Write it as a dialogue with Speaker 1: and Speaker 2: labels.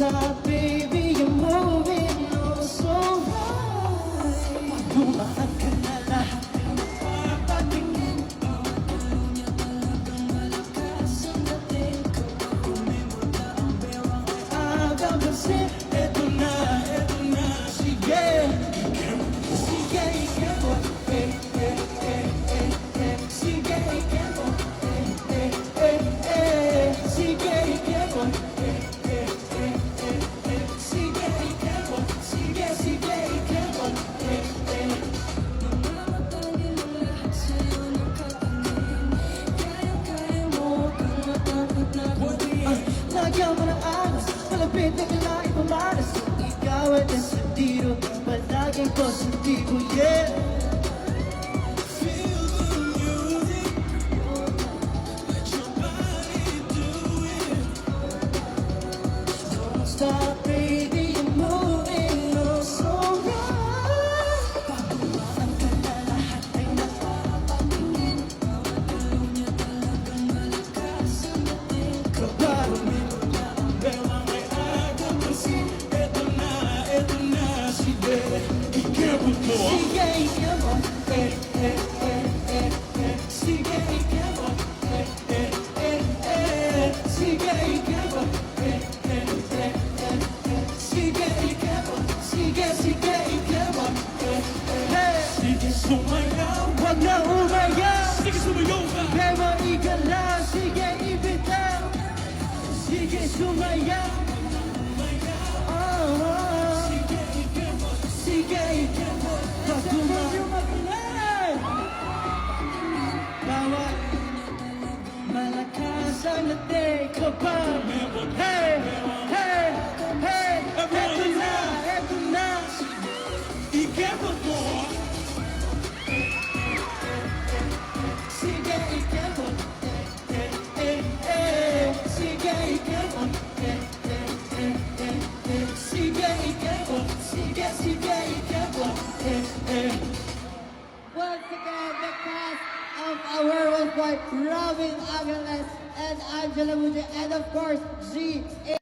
Speaker 1: stop, baby, you're moving oh so right. Dumaan ka na lahat ng napapatingin. Talagang malakas ang dating ko. Kunin mo na ang bewang agaw kasi eto na, sige. Sige, ikaw mo, sige, ikaw mo, sige, ikaw mo, sige, ikaw mo, sige, ikaw mo, namamatagin ang lahat sa'yo nakatingin. Kaya mo kang matakot na kunin. Lagyan mo ng angas, malapit na kailangan pumalas. Ikaw ay desentido, palaging positibo, yeah. Feel the music, let your body do it. Don't stop, baby, you're moving oh so right. Pagkumaan ka na lahat ay napapatingin. Galaw niya talagang malakas ang dating. Kapag uminom na ang bewang ay agaw kasi eto na, sige. Ikaw mo, sige, ikaw mo, sige, ikaw mo, sige, ikaw mo, sige, ikaw mo, sige, ikaw mo, sige, sumayaw, wag na umayaw, sige, sumayaw ka, pero ikaw lang, sige, ibitaw, sige, sumayaw, sige, ikaw mo, sige, ikaw mo, pag tumayo bawat malakas ang dating kapag hey, hey, hey, eto na, ikaw mo. Sige, ikaw mo, sige, ikaw mo, sige, ikaw mo, sige, ikaw mo,
Speaker 2: Once again, the cast of our was by Robin Aguiles and Angela Muji, and of course, G.